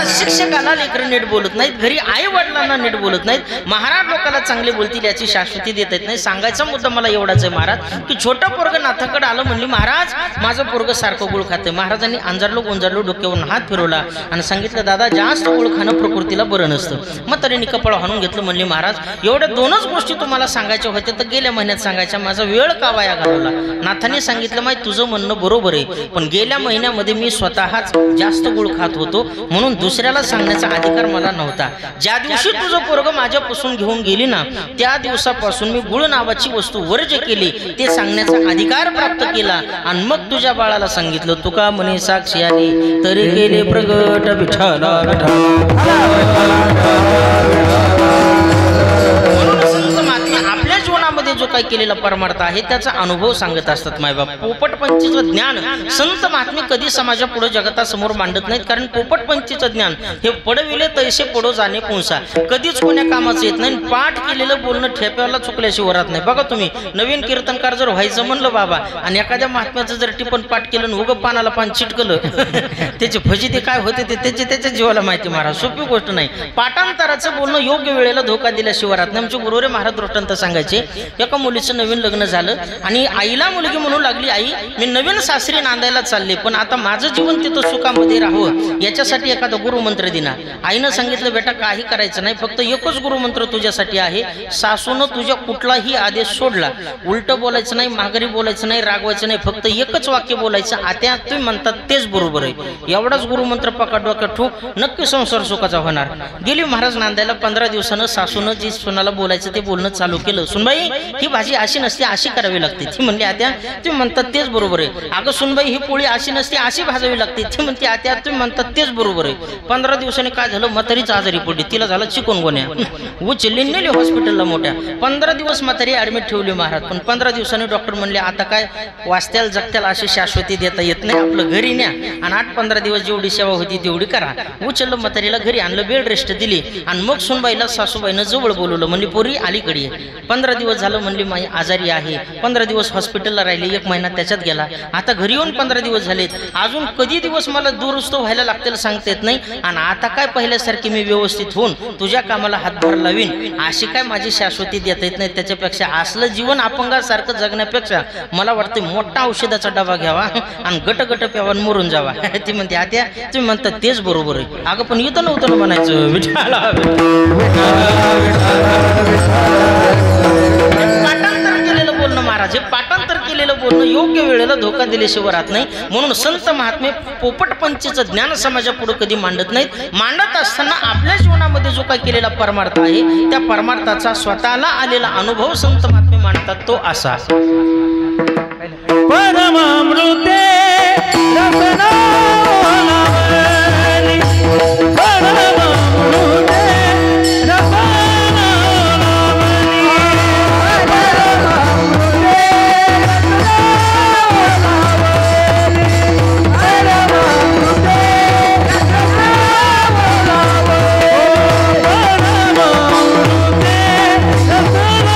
शिक्षकाला लेकर नीट बोलत नाहीत, घरी आई वडिलांना नीट बोलत नाहीत. महाराज लोकांना चांगले बोलतील याची शाश्वती देता येत नाही. सांगायचा मुद्दा मला एवढाच आहे महाराज की छोटं पोरग नाथाकडे आलं. म्हणली महाराज माझं पोरग सारखं गुळ खाते. महाराजांनी अंजारलो गोंजारलो डोक्यावरून हात फिरवला आणि सांगितलं दादा जास्त गुळ खाणं प्रकृतीला बरं नसतं. मग तरी कपाळ हाणून घेतलं. म्हणली महाराज एवढ्या दोनच गोष्टी तुम्हाला सांगायच्या होत्या तर गेल्या महिन्यात सांगायच्या, माझा वेळ का वाया घालवला. नाथाने सांगितलं माहिती तुझं म्हणणं बरोबर आहे, पण गेल्या महिन्यामध्ये मी स्वतःच जास्त गुळ खात होतो म्हणून दुसऱ्याला सांगण्याचा अधिकार मला नव्हता. ज्या दिवशी तुझं पोरग माझ्यापासून घेऊन गेली ना त्या दिवसापासून मी गुळ नावाची वस्तू वर्ज केली, ते सांगण्याचा अधिकार प्राप्त केला. आणि मग तुझ्या बाळाला सांगितलं तुका म्हणे साक्षी आली तरी केले प्रगट विठ्ठला. आपल्या जीवनामध्ये जो काही केलेला परमार्थ आहे त्याचा अनुभव सांगत असतात मायबाप. पोपटपंचीचं ज्ञान संत महात्मे कधी समाजापुढे जगतासमोर मांडत नाहीत, कारण पोपटपंचीचं ज्ञान हे पडविले तैसे पडो जाणे पुंसा कधीच कोण्या कामाचं येत नाही. पाठ केलेलं बोलणं ठेप्याला चुकल्याशिवाय वरात नाही. बघा तुम्ही नवीन कीर्तनकार जर व्हायचं म्हणलं बाबा आणि एखाद्या महात्म्याचं जर टिपण पाठ केलं उगं पानाला पान चिटकलं त्याचे फजिती काय होते ते त्याच्या जीवाला माहिती महाराज. सोपी गोष्ट नाही. पाठांतराचं बोलणं योग्य वेळेला धोका दिल्याशिवाय राहत नाही. आमचे गुरुवरे महाराज दृष्टांत सांगायचे. एका मुलीचं नवीन लग्न झालं आणि आईला मुलगी म्हणू लागली आई मी नवीन सासरी नांदायला चालले, पण आता माझं जीवन तिथं सुखामध्ये राहावं याच्यासाठी एखादा गुरुमंत्र दिना. आईनं सांगितलं बेटा काही करायचं नाही, फक्त एकच गुरुमंत्र तुझ्यासाठी आहे. सासूनं तुझ्या कुठलाही आदेश सोडला उलट बोलायचं नाही, माघारी बोलायचं नाही, रागवायचं नाही, फक्त एकच वाक्य बोलायचं आत्या तुम्ही म्हणतात तेच बरोबर आहे. एवढाच गुरुमंत्र पका डोक्यात ठेवू नक्की संसार सुखाचा होणार. गेली महाराज नांदायला. 15 दिवसानं सासूनं जी सुनाला बोलायचं ते बोलणं चालू केलं. सुनबाई ही भाजी अशी नसते अशी करावी लागते. ती म्हणली आत्या तुम्ही म्हणतात तेच बरोबर आहे. अगं सुनबाई ही पोळी अशी नसते अशी भाजावी लागते. ती म्हणते आत्या तुम्ही म्हणतात तेच बरोबर आहे. 15 दिवसांनी काय झालं म्हातारीच आजारी पडली. तिला झालं चिकनगुन्या. उचलली नेली हॉस्पिटलला मोठ्या. 15 दिवस म्हातारी ऍडमिट ठेवली महाराज. पण 15 दिवसांनी डॉक्टर म्हणले आता काय वाचत्याला जगत्याला अशी शाश्वती देता येत नाही, आपलं घरी न्या आणि 8-15 दिवस जेवढी सेवा होती तेवढी करा. उचललं म्हातारीला घरी आणलं, बेड रेस्ट दिली आणि मग सुनबाईला सासूबाईनं जवळ बोलवलं. म्हणली पोरी अलीकडे 15 दिवस झालं म्हणली माई आजारी आहे. 15 दिवस हॉस्पिटलला राहिले, 1 महिना त्याच्यात गेला. आता घरी येऊन 15 दिवस झालेत, अजून कधी दिवस मला दुरुस्त व्हायला लागतील सांगता येत नाही. आणि आता काय पहिल्यासारखी मी व्यवस्थित होऊन तुझ्या कामाला हातभार लावीन अशी काय माझी शाश्वती देता येत नाही. त्याच्यापेक्षा असलं जीवन अपंगासारखं जगण्यापेक्षा मला वाटतं मोठा औषधाचा डबा घ्यावा आणि गट प्यावा मरून जावा. ती म्हणते आत्या तुम्ही म्हणतात तेच बरोबर आहे. अगं पण इथं नव्हतं म्हणायचं विठ्ठला. पाठांतर केलेलं बोलणं महाराज हे पाठांतर केलेलं बोलणं योग्य वेळेला धोका दिल्याशिवाय राहत नाही. म्हणून संत महात्मे पोपटपंचीचं ज्ञान समाजापुढे कधी मांडत नाहीत. मांडत असताना आपल्या जीवनामध्ये जो काय केलेला परमार्थ आहे त्या परमार्थाचा स्वतःला आलेला अनुभव संत महात्मे मांडतात. तो असा परमामृते रसना ओलावली, परमामृते रसना ओलावली, परमामृते रसना ओलावली, परमामृते रसना ओलावली, परमामृते रसना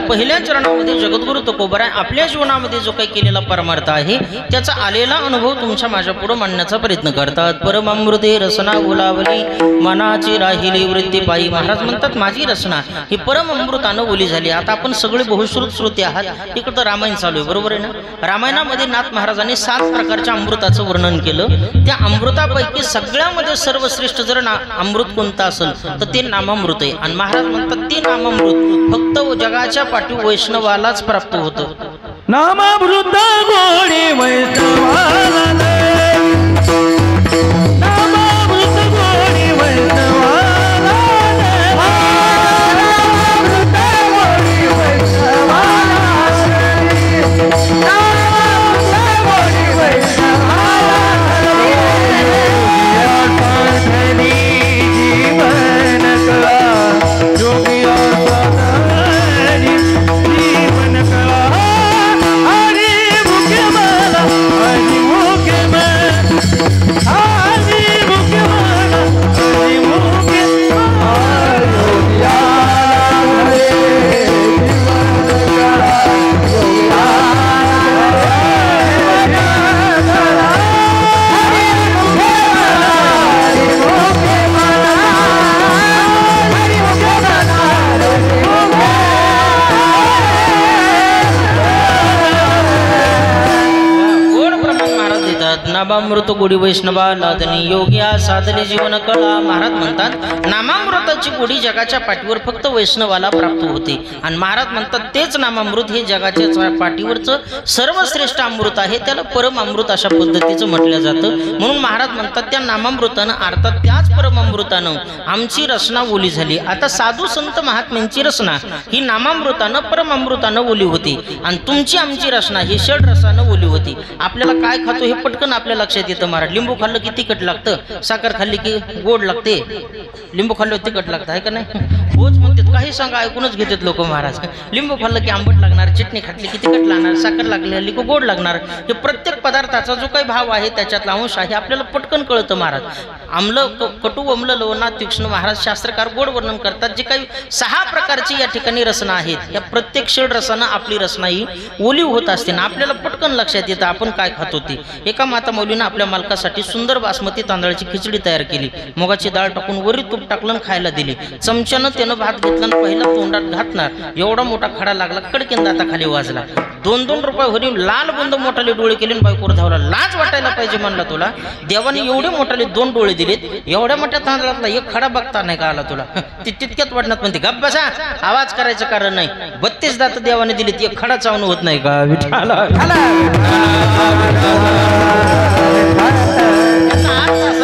पहिल्या चरणामध्ये जगद्गुरु तुकोबराय आपल्या जीवनामध्ये जो काही केलेला परमार्थ आहे त्याचा आलेला अनुभव तुमच्या माझ्या पुढे मांडण्याचा प्रयत्न करतात. परमामृते रसना ओलावली मनाची राहिली वृत्ती पायी. महाराज म्हणतात माझी रचना ही परम अमृतानं ओली झाली. आता आपण सगळे बहुश्रुत श्रोते आहात. तिकडं रामायण चालू आहे, बरोबर आहे ना. रामायणामध्ये नाथ महाराजांनी 7 प्रकारच्या अमृताचं वर्णन केलं. त्या अमृतापैकी सगळ्यामध्ये सर्वश्रेष्ठ जर अमृत कोणतं असेल तर ते नामामृत आहे. आणि महाराज म्हणतात ते नामामृत फक्त जगाच्या पाठी वैष्णवालाच प्राप्त होतं. नामामृत गोडी वैष्णवाला, नामामृत गोडी वैष्णवाला, नामामृत गोडी वैष्णवाला, नामामृत गोडी वैष्णवाला, साधनी जीवन कला योगिया नामामृत गोडी वैष्णवा लादनी योग्या साधने जीवन कळा. महाराज म्हणतात नामामृताची गोडी जगाच्या पाठीवर फक्त वैष्णवाला प्राप्त होते. आणि महाराज म्हणतात तेच नामामृत हे जगाच्या पाठीवरचं सर्वश्रेष्ठ अमृत आहे. त्याला परम अमृत अशा पद्धतीचं म्हटलं जातं. म्हणून महाराज म्हणतात त्या नामामृतानं अर्थात त्याच परमामृतानं आमची रचना ओली झाली. आता साधू संत महात्म्यांची रचना ही नामामृतानं परमामृतानं ओली होती आणि तुमची आमची रचना ही षड रसानं ओली होती. आपल्याला काय खातो हे पटकन आपल्या लक्षात येतं महाराज. लिंबू खाल्लं की तिखट लागतं, साखर खाल्ली की गोड लागते, लिंबू खाल्लं तिखट लागतं आहे का नाही? होच म्हणतात, काही सांगा ऐकूनच घेतात लोक महाराज. लिंबू खाल्लं की आंबट लागणार, चटणी खाल्ली की तिखट लागणार, साखर लागली की गोड लागणार. हे प्रत्येक पदार्थाचा जो काही भाव आहे त्याच्यातला अंश आहे आपल्याला पटकन कळतं महाराज. कटू अम्ल लवणा तीक्ष्ण महाराज शास्त्रकार गोड वर्णन करतात. जे काही 6 प्रकारची या ठिकाणी रचना आहेत, या प्रत्येक षड रसानं आपली रचना ही ओलीव होत असते ना आपल्याला पटकन लक्षात येतं आपण काय खातो ते. एका माता मौलीनं आपल्या मालकासाठी सुंदर बासमती तांदळाची खिचडी तयार केली. मुगाची डाळ टाकून वरी तूप टाकलं खायला दिली. चमच्यानं त्यानं भात घेतला आणि पहिला तोंडात घातणार एवढा मोठा खडा लागला, कडकीन दाताखाली वाजला. 2-2 रुपये भरून लाल बुंद मोठाले डोळे केले बायकोर धावला. लाज वाटायला पाहिजे म्हणला तुला, देवाने एवढे मोठाले 2 डोळे दिलेत, एवढ्या मोठ्या तांदळातला एक खडा बघता नाही का आला तुला? ती तितक्यात वाटणार म्हणते गप बसा, आवाज करायचं कारण नाही. 32 दात देवाने दिलेत, एक खडा चावून होत नाही का?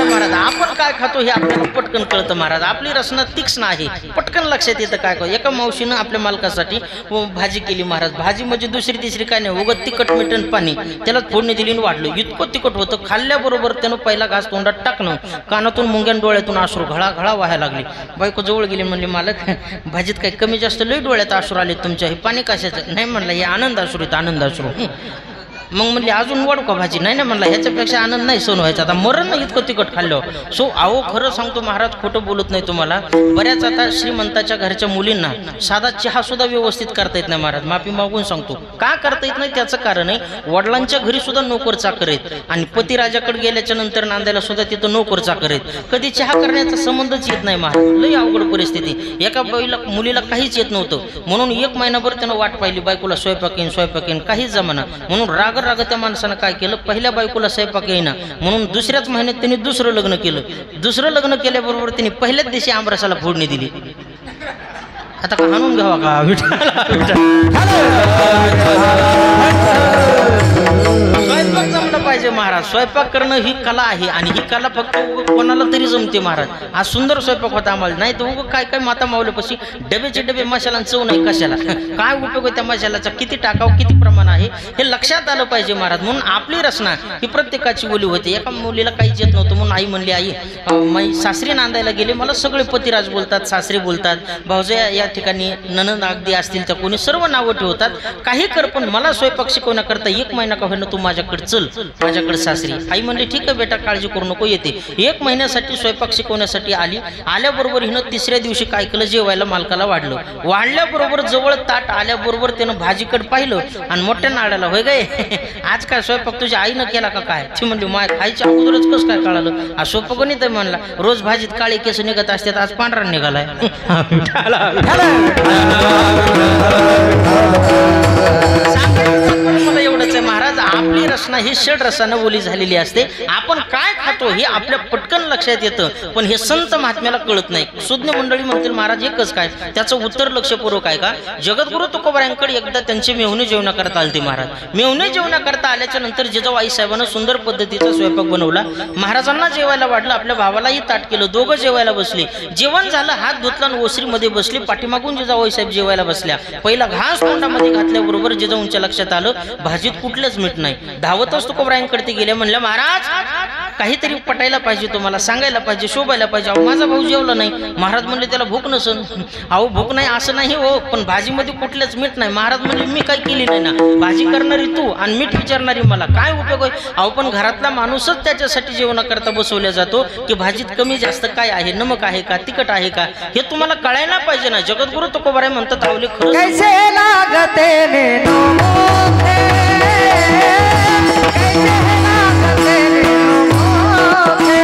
महाराज आपण काय खातो हे आपल्याला पटकन कळतं महाराज. आपली रचना तीक्ष्ण आहे, पटकन लक्षात येतं काय काय. एका मावशीनं आपल्या मालकासाठी भाजी केली महाराज. भाजी म्हणजे दुसरी तिसरी काय नाही, उगत तिखट मिठण पाणी त्याला फोडणी दिली वाढलं. इतकं तिखट होतं, खाल्ल्याबरोबर त्यानं पहिला घास तोंडात टाकणं, कानातून मुंग्यान डोळ्यातून अश्रू घळा व्हायला लागली. बायको जवळ गेली, म्हणली मालक भाजीत काही कमी जास्त लई डोळ्यात अश्रू आले तुमच्या, हे पाणी कशाचं? नाही म्हणलं हे आनंद अश्रू आहेत, आनंद अश्रू. मग म्हणले अजून वाढू का भाजी? नाही म्हणला ह्याच्यापेक्षा आनंद नाही सहन व्हायचा, आता मरण नाही इतकं तिखट खाल्लं. सो अहो खरं सांगतो महाराज, खोटं बोलत नाही तुम्हाला. बऱ्याच आता श्रीमंताच्या घरच्या मुलींना साधा चहा सुद्धा व्यवस्थित करता येत नाही महाराज. माफी मागून सांगतो, का करता येत नाही त्याचं कारण आहे, वडिलांच्या घरी सुद्धा नोकर चाकर आहेत आणि पती राजाकडे गेल्याच्या नंतर नांदायला सुद्धा तिथं नोकर चाकर आहेत. कधी चहा करण्याचा संबंधच येत नाही महाराज. लई अवघड परिस्थिती. एका मुलीला काहीच येत नव्हतं, म्हणून 1 महिनाभर त्यानं वाट पाहिली, बायकोला स्वयंपाक येईन काहीच जमाना. म्हणून राग त्या माणसानं काय केलं, पहिल्या बायकोला स्वयंपाक येईना म्हणून दुसऱ्याच महिन्यात त्यांनी दुसरं लग्न केलं. दुसरं लग्न केल्याबरोबर त्यांनी पहिल्याच दिवशी आमरसाला फोडणी दिली. आता का हाणून घ्यावा का? स्वयंपाक जमलं पाहिजे महाराज. स्वयंपाक करणं ही कला आहे आणि ही कला फक्त कोणाला तरी जमते महाराज. आज सुंदर स्वयंपाक होता आम्हाला, नाही तर काय काय माता मावल्यापाशी डबेचे डबे मसाला चव नाही कशाला, काय उपयोग आहे त्या मसाल्याचा, किती टाकावं किती प्रमाण आहे हे लक्षात आलं पाहिजे महाराज. म्हणून आपली रचना ही प्रत्येकाची ओली होते. एका मुलीला काहीच येत नव्हतं म्हणून आई म्हणली, आई मी सासरी नांदायला गेले, मला सगळे पतिराज बोलतात, सासरे बोलतात, भाऊजा या ठिकाणी ननंद अगदी असतील तर कोणी सर्व नावं ठेवतात, काही कर पण मला स्वयंपाक शिकवण्याकरता 1 महिना का होईना तू माझ्याकडे चल, माझ्याकडे सासरी. आई म्हणली ठीक आहे बेटा, काळजी करू नको, येते. 1 महिन्यासाठी स्वयंपाक शिकवण्यासाठी आली. आल्याबरोबर हिनं 3ऱ्या दिवशी काय केलं, जेवायला मालकाला वाढलं. वाढल्याबरोबर जवळ ताट आल्याबरोबर त्यानं भाजीकडे पाहिलं आणि मोठ्या नाडाला, होय गे आज काय स्वयंपाक तुझ्या आईनं केला का काय? ती म्हणली माय खायच्या अगोदरच कसं काय कळालं? आज स्वयंपाक नाही तर म्हणला, रोज भाजीत काळे केस निघत असतात, आज पांढरा निघालाय. मला एवढंच आहे महाराज, आपली रचना ही षड रसानं ओली झालेली असते. आपण काय खातो हे आपल्या पटकन लक्षात येतं, पण हे संत महात्म्याला कळत नाही. सुज्ञ मंडळी म्हणतील महाराज एकच काय, त्याचं उत्तर लक्षपूर्वक आहे का? जगद्गुरु तुकोबारायांकडे एकदा त्यांचे मेहुणे जेवणाकरता आलते महाराज. मेहुणे जेवणाकरता आल्याच्या नंतर जिजाऊ आई साहेबांना सुंदर पद्धतीचा स्वयंपाक बनवला. महाराजांना जेवायला वाढलं, आपल्या भावालाही ताट केलं. दोघं जेवायला बसले. जेवण झालं, हात धुतला आणि ओसरीमध्ये बसले. पाठीमागून जिजाऊ आई साहेब जेवायला बसल्या. पहिला घास तोंडामध्ये घातल्याबरोबर जिजाऊंच्या लक्षात आलं भाजीत कुठलंच मीठ नाही. धावतच तुकोबारायांकडे ते गेले. म्हणलं महाराज काहीतरी पटायला पाहिजे, तुम्हाला सांगायला पाहिजे, शोभायला पाहिजे. अहो माझा भाऊ जेवला नाही. महाराज म्हणले त्याला भूक नसन. अहो भूक नाही असं नाही हो, पण भाजीमध्ये कुठलंच मीठ नाही. महाराज म्हणले मी काय केली नाही ना, भाजी करणारी तू आणि मीठ विचारणारी मला, काय उपयोग आहे? अहो पण घरातला माणूसच त्याच्यासाठी जेवणाकरता बसवल्या जातो की भाजीत कमी जास्त काय आहे, नमक आहे का, तिखट आहे का, हे तुम्हाला कळायला पाहिजे ना. जगद्गुरु तुकोबाराय म्हणतात आवले खरं कैसे लागते नैनो मोहे, कैसे लागते नैनो मोहे,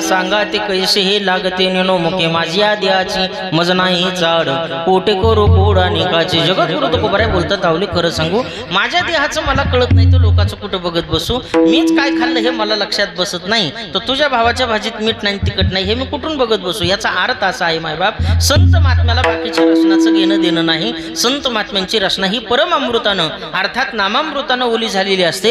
सांगा ते कैसे हे लागते नेनो मुके माझी आद्याची मज नाही चाड कोटे करू पोडा निकाची जगत गुरु तो बऱ्या बोलतात आवले खरं सांगू माझ्या देहाचं मला कळत नाही तर लोकांचं कुठं बघत बसू मीच काय खाल्लं हे मला लक्षात बसत नाही तर तुझ्या भावाच्या भाजीत मीठ नाही तिखट नाही हे मी कुठून बघत बसू याचा अर्थ असा आहे मायबाप संत महात्म्याला बाकीच्या रचनाचं घेणं देणं नाही संत महात्म्यांची रचना ही परम अमृतानं अर्थात नामामृतानं ओली झालेली असते